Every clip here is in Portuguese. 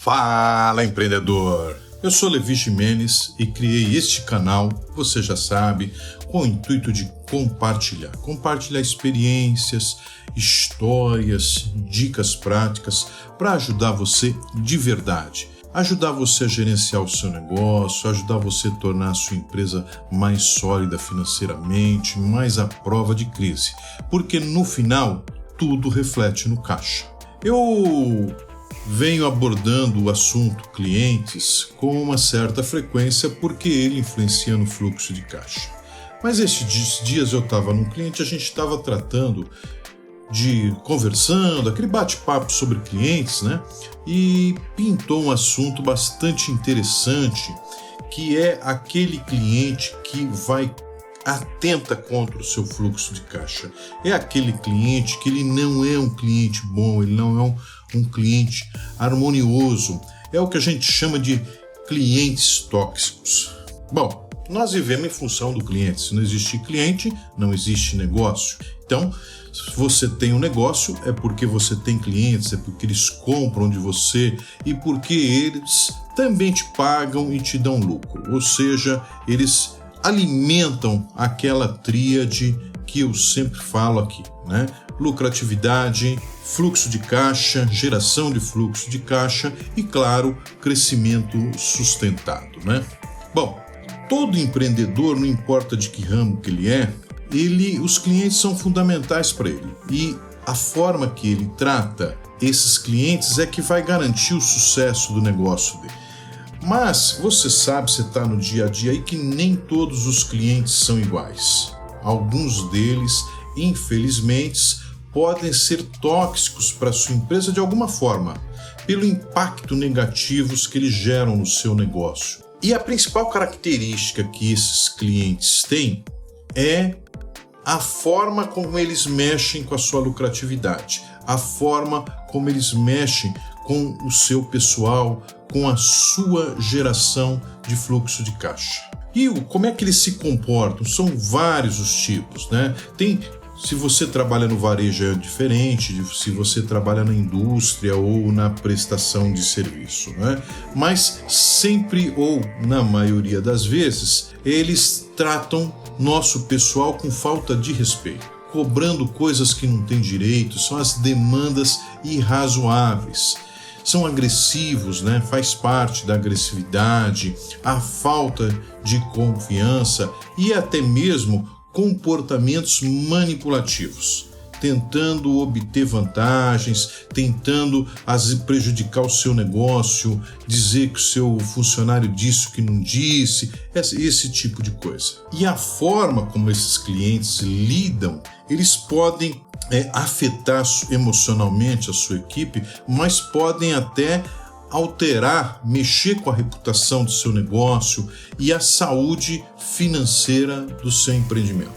Fala, empreendedor! Eu sou Levi Jimenez e criei este canal, você já sabe, com o intuito de compartilhar experiências, histórias, dicas práticas para ajudar você de verdade. Ajudar você a gerenciar o seu negócio, ajudar você a tornar a sua empresa mais sólida financeiramente, mais à prova de crise. Porque no final, tudo reflete no caixa. Eu venho abordando o assunto clientes com uma certa frequência porque ele influencia no fluxo de caixa. Mas esses dias eu estava num cliente, a gente estava conversando, aquele bate-papo sobre clientes, né? E pintou um assunto bastante interessante, que é aquele cliente que atenta contra o seu fluxo de caixa. É aquele cliente que ele não é um cliente bom, ele não é um cliente harmonioso. É o que a gente chama de clientes tóxicos. Bom, nós vivemos em função do cliente. Se não existe cliente, não existe negócio. Então, se você tem um negócio, é porque você tem clientes, é porque eles compram de você e porque eles também te pagam e te dão lucro. Ou seja, eles alimentam aquela tríade que eu sempre falo aqui, né? Lucratividade, fluxo de caixa, geração de fluxo de caixa e, claro, crescimento sustentado, né? Bom, todo empreendedor, não importa de que ramo que ele é, os clientes são fundamentais para ele. E a forma que ele trata esses clientes é que vai garantir o sucesso do negócio dele. Mas você sabe, você está no dia a dia aí, que nem todos os clientes são iguais. Alguns deles, infelizmente, podem ser tóxicos para a sua empresa de alguma forma, pelo impacto negativo que eles geram no seu negócio. E a principal característica que esses clientes têm é a forma como eles mexem com a sua lucratividade, a forma como eles mexem com o seu pessoal, com a sua geração de fluxo de caixa. E como é que eles se comportam? São vários os tipos, né? Se você trabalha no varejo é diferente, se você trabalha na indústria ou na prestação de serviço, né? Mas sempre ou na maioria das vezes, eles tratam nosso pessoal com falta de respeito, cobrando coisas que não têm direito, são as demandas irrazoáveis. São agressivos, né? Faz parte da agressividade, a falta de confiança e até mesmo comportamentos manipulativos, tentando obter vantagens, tentando prejudicar o seu negócio, dizer que o seu funcionário disse o que não disse, esse tipo de coisa. E a forma como esses clientes lidam, eles podem afetar emocionalmente a sua equipe, mas podem até alterar, mexer com a reputação do seu negócio e a saúde financeira do seu empreendimento.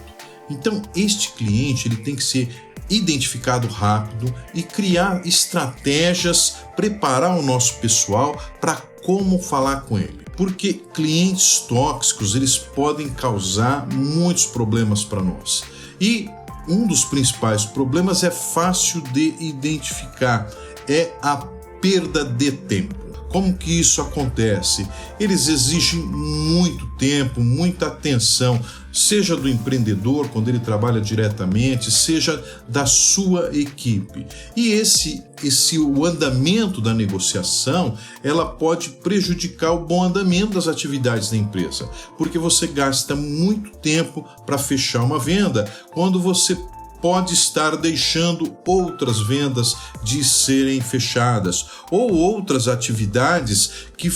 Então, este cliente ele tem que ser identificado rápido e criar estratégias, preparar o nosso pessoal para como falar com ele. Porque clientes tóxicos, eles podem causar muitos problemas para nós. E um dos principais problemas é fácil de identificar, é a perda de tempo. Como que isso acontece? Eles exigem muito tempo, muita atenção, seja do empreendedor, quando ele trabalha diretamente, seja da sua equipe. E o andamento da negociação, ela pode prejudicar o bom andamento das atividades da empresa, porque você gasta muito tempo para fechar uma venda, quando você pode estar deixando outras vendas de serem fechadas ou outras atividades que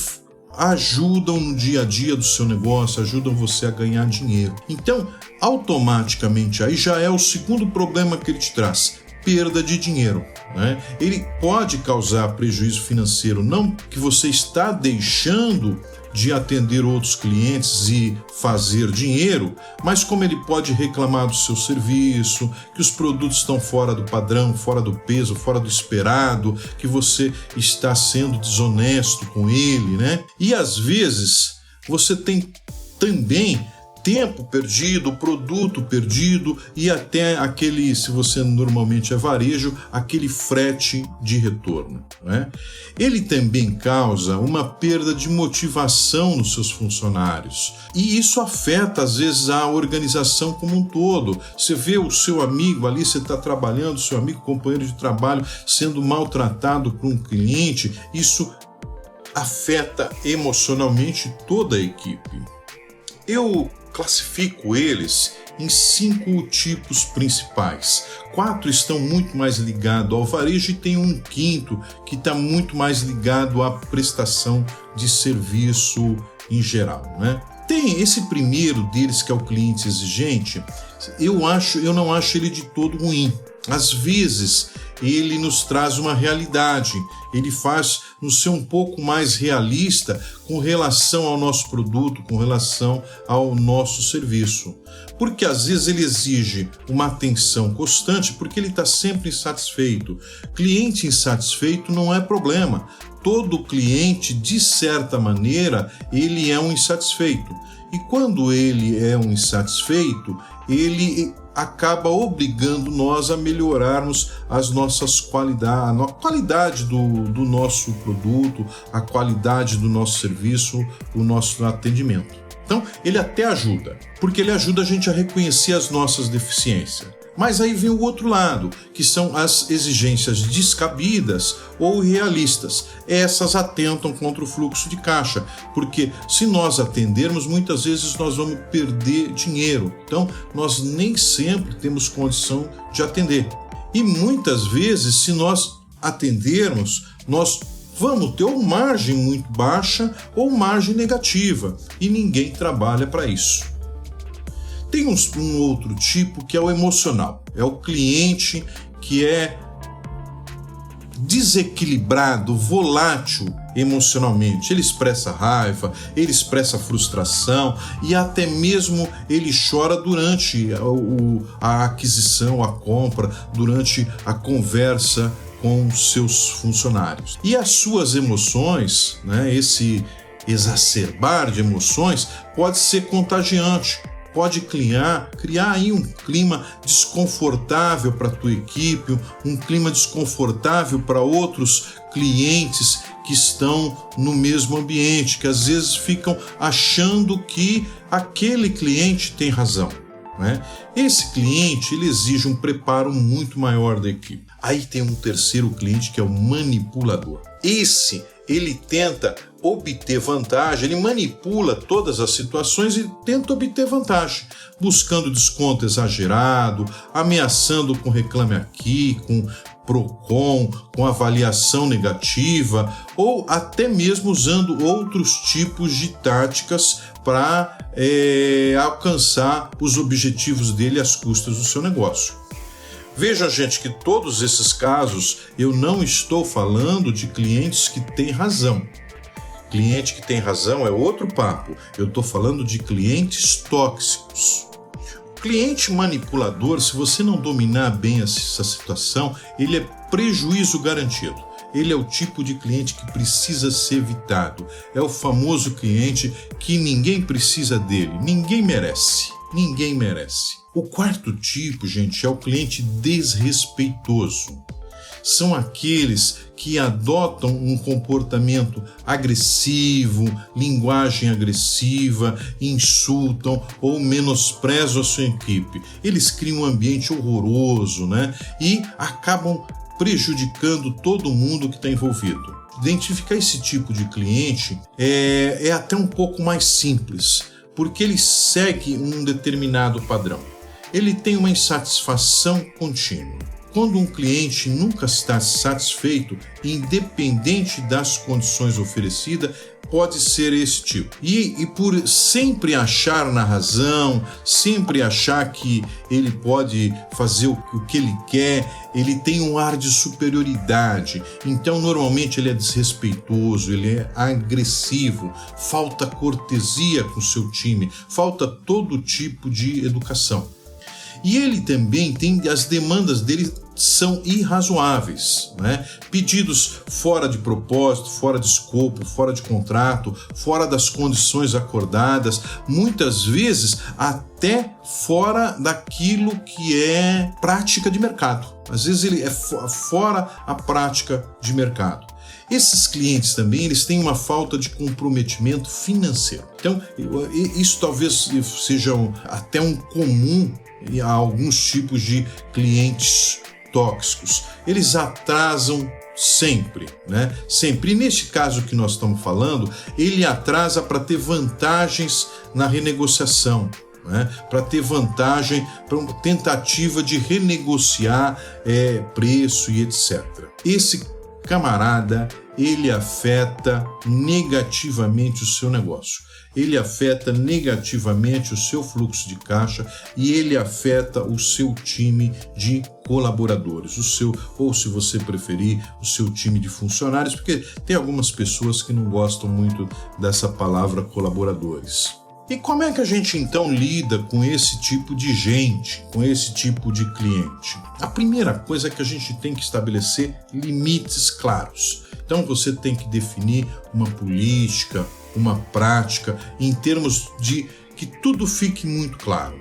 ajudam no dia a dia do seu negócio, ajudam você a ganhar dinheiro. Então, automaticamente, aí já é o segundo problema que ele te traz, perda de dinheiro, né? Ele pode causar prejuízo financeiro, não que você está deixando de atender outros clientes e fazer dinheiro, mas como ele pode reclamar do seu serviço, que os produtos estão fora do padrão, fora do peso, fora do esperado, que você está sendo desonesto com ele, né? E às vezes você tem também tempo perdido, produto perdido e até aquele, se você normalmente é varejo, aquele frete de retorno, né? Ele também causa uma perda de motivação nos seus funcionários e isso afeta às vezes a organização como um todo. Você vê o seu amigo ali, você está trabalhando, seu amigo, companheiro de trabalho sendo maltratado por um cliente, isso afeta emocionalmente toda a equipe. Eu classifico eles em 5 tipos principais. 4 estão muito mais ligados ao varejo e tem um quinto que está muito mais ligado à prestação de serviço em geral, né? Tem esse primeiro deles, que é o cliente exigente, eu não acho ele de todo ruim. Às vezes ele nos traz uma realidade, ele faz-nos ser um pouco mais realista com relação ao nosso produto, com relação ao nosso serviço. Porque às vezes ele exige uma atenção constante porque ele está sempre insatisfeito. Cliente insatisfeito não é problema. Todo cliente, de certa maneira, ele é um insatisfeito. E quando ele é um insatisfeito, ele acaba obrigando nós a melhorarmos as nossas qualidades, a qualidade do nosso produto, a qualidade do nosso serviço, o nosso atendimento. Então, ele até ajuda, porque ele ajuda a gente a reconhecer as nossas deficiências. Mas aí vem o outro lado, que são as exigências descabidas ou irrealistas. Essas atentam contra o fluxo de caixa, porque se nós atendermos, muitas vezes nós vamos perder dinheiro. Então, nós nem sempre temos condição de atender. E muitas vezes, se nós atendermos, nós vamos ter ou margem muito baixa ou margem negativa, e ninguém trabalha para isso. Tem um outro tipo que é o emocional. É o cliente que é desequilibrado, volátil emocionalmente. Ele expressa raiva, ele expressa frustração e até mesmo ele chora durante a aquisição, a compra, durante a conversa com seus funcionários. E as suas emoções, né, esse exacerbar de emoções pode ser contagiante. Pode criar aí um clima desconfortável para a tua equipe, um clima desconfortável para outros clientes que estão no mesmo ambiente, que às vezes ficam achando que aquele cliente tem razão, né? Esse cliente, ele exige um preparo muito maior da equipe. Aí tem um terceiro cliente que é o manipulador. Ele tenta obter vantagem, ele manipula todas as situações e tenta obter vantagem, buscando desconto exagerado, ameaçando com reclame aqui, com PROCON, com avaliação negativa, ou até mesmo usando outros tipos de táticas para alcançar os objetivos dele às custas do seu negócio. Veja, gente, que todos esses casos eu não estou falando de clientes que têm razão. Cliente que tem razão é outro papo. Eu estou falando de clientes tóxicos. O cliente manipulador, se você não dominar bem essa situação, ele é prejuízo garantido. Ele é o tipo de cliente que precisa ser evitado. É o famoso cliente que ninguém precisa dele, ninguém merece. Ninguém merece. O quarto tipo, gente, é o cliente desrespeitoso. São aqueles que adotam um comportamento agressivo, linguagem agressiva, insultam ou menosprezam a sua equipe. Eles criam um ambiente horroroso, né? E acabam prejudicando todo mundo que está envolvido. Identificar esse tipo de cliente é até um pouco mais simples, porque ele segue um determinado padrão. Ele tem uma insatisfação contínua. Quando um cliente nunca está satisfeito, independente das condições oferecidas, pode ser esse tipo. E por sempre achar na razão, sempre achar que ele pode fazer o que ele quer, ele tem um ar de superioridade. Então, normalmente, ele é desrespeitoso, ele é agressivo, falta cortesia com o seu time, falta todo tipo de educação. E ele também tem, as demandas dele são irrazoáveis, né? Pedidos fora de propósito, fora de escopo, fora de contrato, fora das condições acordadas, muitas vezes até fora daquilo que é prática de mercado. Às vezes ele é fora a prática de mercado. Esses clientes também, eles têm uma falta de comprometimento financeiro. Então, isso talvez seja até um comum a alguns tipos de clientes tóxicos. Eles atrasam sempre, né? Sempre. E neste caso que nós estamos falando, ele atrasa para ter vantagens na renegociação, né? Para ter vantagem, para uma tentativa de renegociar preço e etc. Esse camarada, ele afeta negativamente o seu negócio. Ele afeta negativamente o seu fluxo de caixa e ele afeta o seu time de colaboradores, ou se você preferir, o seu time de funcionários, porque tem algumas pessoas que não gostam muito dessa palavra colaboradores. E como é que a gente então lida com esse tipo de gente, com esse tipo de cliente? A primeira coisa é que a gente tem que estabelecer limites claros. Então você tem que definir uma política, uma prática, em termos de que tudo fique muito claro.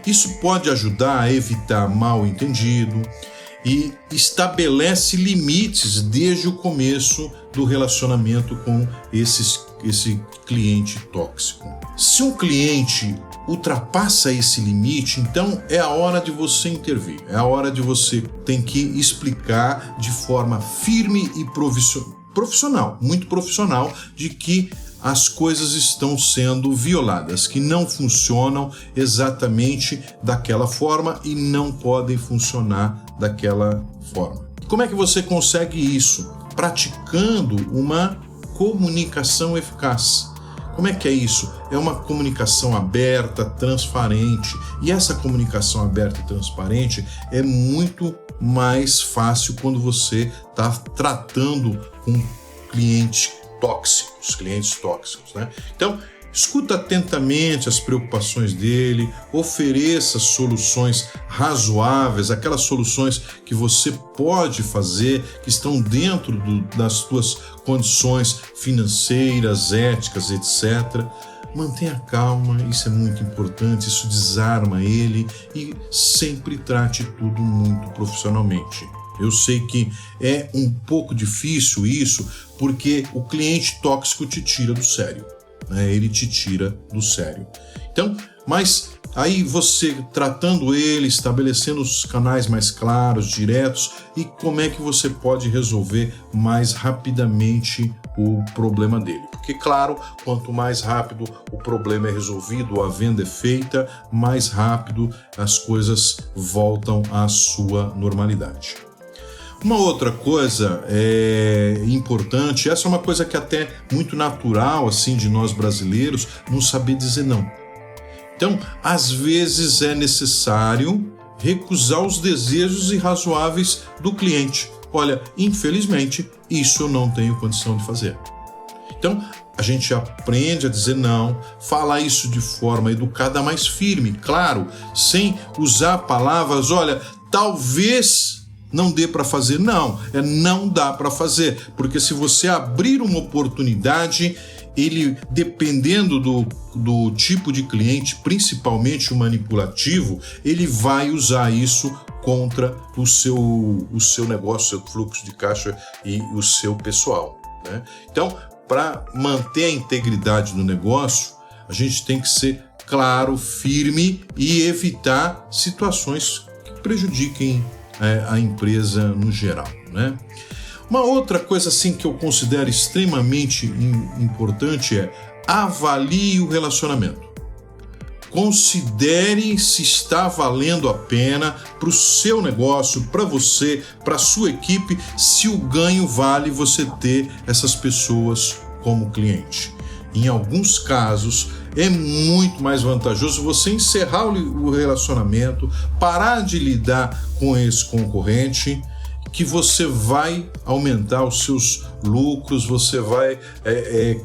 Isso pode ajudar a evitar mal-entendido e estabelece limites desde o começo do relacionamento com esse cliente tóxico. Se um cliente ultrapassa esse limite, então é a hora de você intervir, é a hora de você ter que explicar de forma firme e profissional, muito profissional, de que as coisas estão sendo violadas, que não funcionam exatamente daquela forma e não podem funcionar daquela forma. Como é que você consegue isso? Praticando uma comunicação eficaz. Como é que é isso? É uma comunicação aberta, transparente. E essa comunicação aberta e transparente é muito mais fácil quando você está tratando com clientes tóxicos, né? Então, escuta atentamente as preocupações dele, ofereça soluções razoáveis, aquelas soluções que você pode fazer, que estão dentro das suas condições financeiras, éticas, etc. Mantenha calma, isso é muito importante, isso desarma ele e sempre trate tudo muito profissionalmente. Eu sei que é um pouco difícil isso, porque o cliente tóxico te tira do sério. Ele te tira do sério. Então, mas aí você tratando ele, estabelecendo os canais mais claros, diretos, e como é que você pode resolver mais rapidamente o problema dele. Porque, claro, quanto mais rápido o problema é resolvido, a venda é feita, mais rápido as coisas voltam à sua normalidade. Uma outra coisa importante, essa é uma coisa que até muito natural assim de nós brasileiros, não saber dizer não. Então, às vezes é necessário recusar os desejos irrazoáveis do cliente. Olha, infelizmente, isso eu não tenho condição de fazer. Então, a gente aprende a dizer não, falar isso de forma educada, mais firme, claro, sem usar palavras, olha, talvez não dê para fazer, não dá para fazer, porque se você abrir uma oportunidade, ele, dependendo do tipo de cliente, principalmente o manipulativo, ele vai usar isso contra o seu negócio, o seu fluxo de caixa e o seu pessoal, né? Então, para manter a integridade do negócio, a gente tem que ser claro, firme e evitar situações que prejudiquem a empresa no geral, né? Uma outra coisa assim que eu considero extremamente importante é avalie o relacionamento. Considere se está valendo a pena para o seu negócio, para você, para a sua equipe, se o ganho vale você ter essas pessoas como cliente. Em alguns casos, é muito mais vantajoso você encerrar o relacionamento, parar de lidar com esse concorrente que você vai aumentar os seus lucros, você vai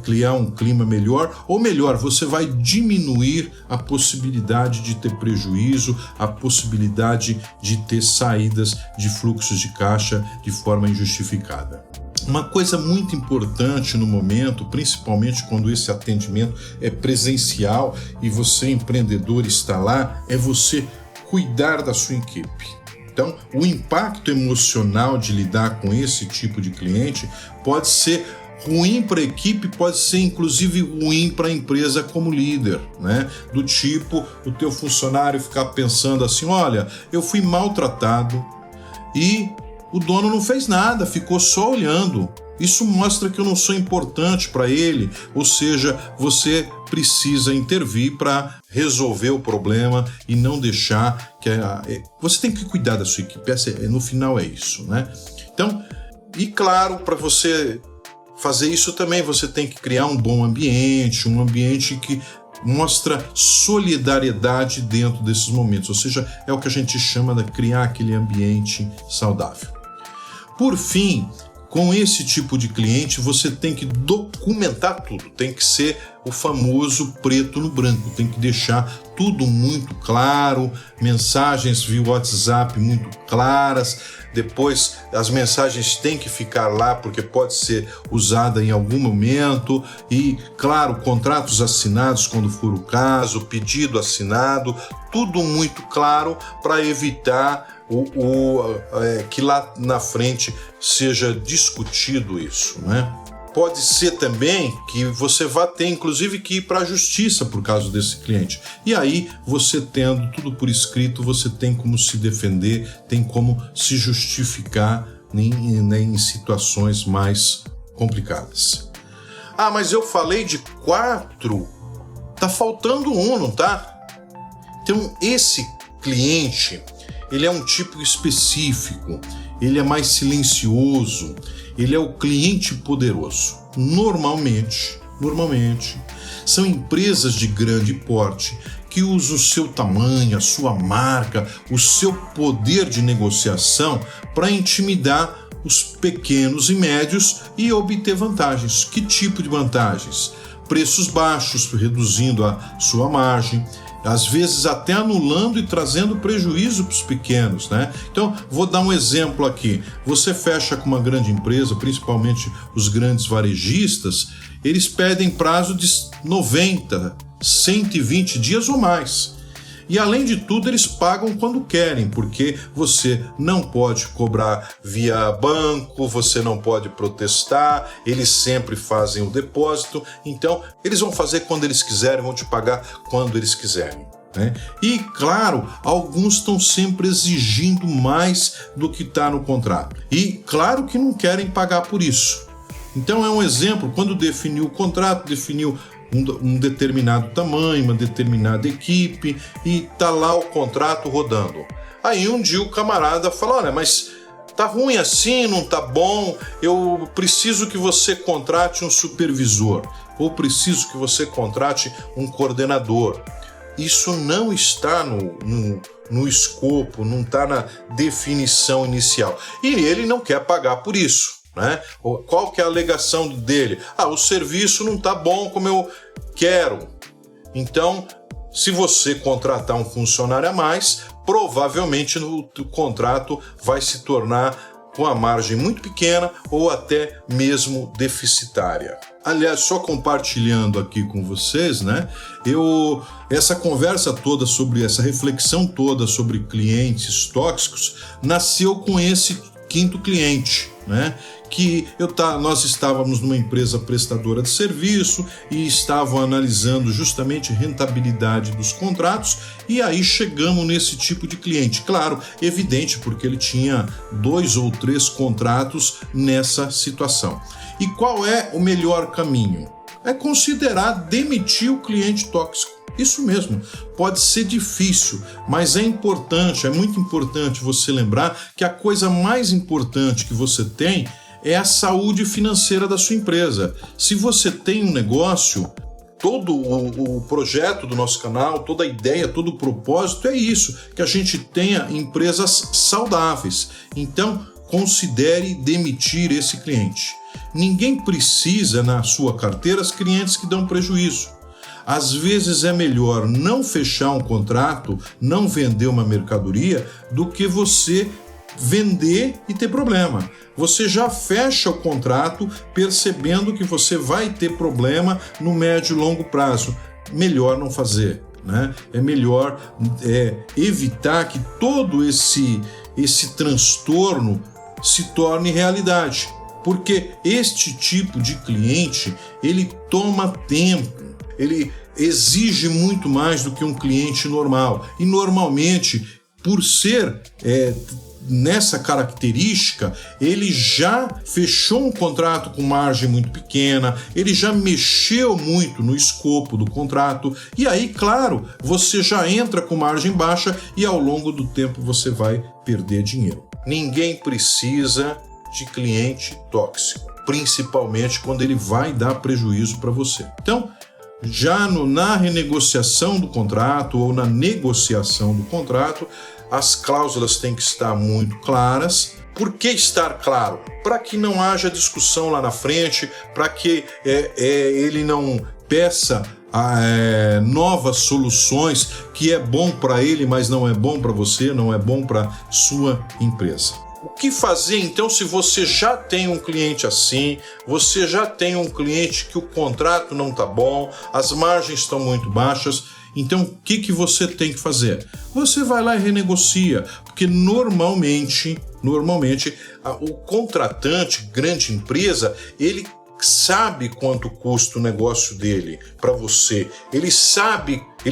criar um clima melhor, ou melhor, você vai diminuir a possibilidade de ter prejuízo, a possibilidade de ter saídas de fluxos de caixa de forma injustificada. Uma coisa muito importante no momento, principalmente quando esse atendimento é presencial e você, empreendedor, está lá, é você cuidar da sua equipe. Então, o impacto emocional de lidar com esse tipo de cliente pode ser ruim para a equipe, pode ser inclusive ruim para a empresa como líder, né? Do tipo, o teu funcionário ficar pensando assim, olha, eu fui maltratado e o dono não fez nada, ficou só olhando. Isso mostra que eu não sou importante para ele, ou seja, você precisa intervir para resolver o problema e não deixar que você tem que cuidar da sua equipe, no final é isso, né? Então, e claro, para você fazer isso também, você tem que criar um bom ambiente, um ambiente que mostra solidariedade dentro desses momentos, ou seja, é o que a gente chama de criar aquele ambiente saudável. Por fim, com esse tipo de cliente, você tem que documentar tudo, tem que ser o famoso preto no branco, tem que deixar tudo muito claro, mensagens via WhatsApp muito claras, depois as mensagens têm que ficar lá porque pode ser usada em algum momento e, claro, contratos assinados quando for o caso, pedido assinado, tudo muito claro para evitar que lá na frente seja discutido isso, né? Pode ser também que você vá ter, inclusive, que ir para a justiça por causa desse cliente. E aí, você tendo tudo por escrito, você tem como se defender, tem como se justificar em situações mais complicadas. Ah, mas eu falei de 4, tá faltando um, não tá? Então, esse cliente, ele é um tipo específico, ele é mais silencioso, ele é o cliente poderoso. Normalmente, são empresas de grande porte que usam o seu tamanho, a sua marca, o seu poder de negociação para intimidar os pequenos e médios e obter vantagens. Que tipo de vantagens? Preços baixos, reduzindo a sua margem, às vezes até anulando e trazendo prejuízo para os pequenos, né? Então, vou dar um exemplo aqui. Você fecha com uma grande empresa, principalmente os grandes varejistas, eles pedem prazo de 90, 120 dias ou mais. E, além de tudo, eles pagam quando querem, porque você não pode cobrar via banco, você não pode protestar, eles sempre fazem o depósito, então eles vão fazer quando eles quiserem, vão te pagar quando eles quiserem, né? E, claro, alguns estão sempre exigindo mais do que está no contrato. E, claro que não querem pagar por isso. Então, é um exemplo, quando definiu o contrato, definiu um determinado tamanho, uma determinada equipe e tá lá o contrato rodando. Aí um dia o camarada fala, olha, mas tá ruim assim, não tá bom, eu preciso que você contrate um supervisor, ou preciso que você contrate um coordenador. Isso não está no escopo, não está na definição inicial. E ele não quer pagar por isso, né? Qual que é a alegação dele? O serviço não está bom como eu quero. Então, se você contratar um funcionário a mais, provavelmente o contrato vai se tornar com a margem muito pequena ou até mesmo deficitária. Aliás, só compartilhando aqui com vocês, né? Essa conversa toda sobre essa reflexão toda sobre clientes tóxicos nasceu com esse quinto cliente, né? Que nós estávamos numa empresa prestadora de serviço e estavam analisando justamente rentabilidade dos contratos e aí chegamos nesse tipo de cliente. Claro, evidente, porque ele tinha 2 ou 3 contratos nessa situação. E qual é o melhor caminho? É considerar demitir o cliente tóxico. Isso mesmo, pode ser difícil, mas é muito importante você lembrar que a coisa mais importante que você tem é a saúde financeira da sua empresa. Se você tem um negócio, todo o projeto do nosso canal, toda a ideia, todo o propósito é isso, que a gente tenha empresas saudáveis. Então, considere demitir esse cliente. Ninguém precisa na sua carteira os clientes que dão prejuízo. Às vezes é melhor não fechar um contrato, não vender uma mercadoria, do que você vender e ter problema. Você já fecha o contrato percebendo que você vai ter problema no médio e longo prazo. Melhor não fazer, né? É melhor evitar que todo esse transtorno se torne realidade. Porque este tipo de cliente, ele toma tempo, ele exige muito mais do que um cliente normal. E normalmente, por ser nessa característica, ele já fechou um contrato com margem muito pequena, ele já mexeu muito no escopo do contrato, e aí, claro, você já entra com margem baixa e ao longo do tempo você vai perder dinheiro. Ninguém precisa de cliente tóxico, principalmente quando ele vai dar prejuízo para você. Então, já na renegociação do contrato ou na negociação do contrato, as cláusulas têm que estar muito claras. Por que estar claro? Para que não haja discussão lá na frente, para que ele não peça novas soluções, que é bom para ele, mas não é bom para você, não é bom para sua empresa. O que fazer então se você já tem um cliente assim, você já tem um cliente que o contrato não está bom, as margens estão muito baixas? Então o que você tem que fazer? Você vai lá e renegocia, porque normalmente o contratante, grande empresa, ele sabe quanto custa o negócio dele para você, ele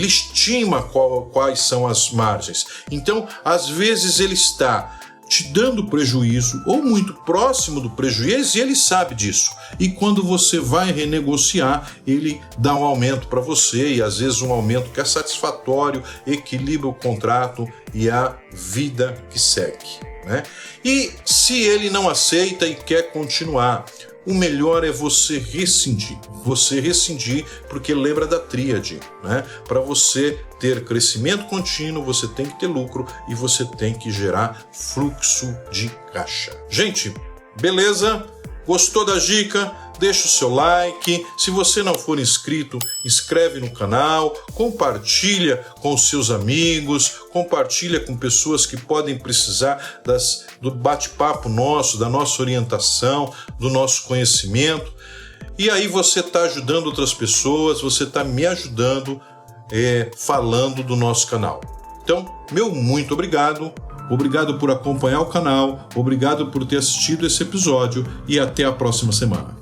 estima quais são as margens. Então, às vezes ele está te dando prejuízo ou muito próximo do prejuízo e ele sabe disso. E quando você vai renegociar, ele dá um aumento para você, e às vezes um aumento que é satisfatório, equilibra o contrato e a vida que segue, né? E se ele não aceita e quer continuar, o melhor é você rescindir. Você rescindir, porque lembra da tríade, né? Para você ter crescimento contínuo, você tem que ter lucro e você tem que gerar fluxo de caixa. Gente, beleza? Gostou da dica? Deixa o seu like. Se você não for inscrito, inscreve no canal, compartilha com os seus amigos, compartilha com pessoas que podem precisar do bate-papo nosso, da nossa orientação, do nosso conhecimento. E aí você está ajudando outras pessoas, você está me ajudando falando do nosso canal. Então, meu muito obrigado. Obrigado por acompanhar o canal, obrigado por ter assistido esse episódio e até a próxima semana.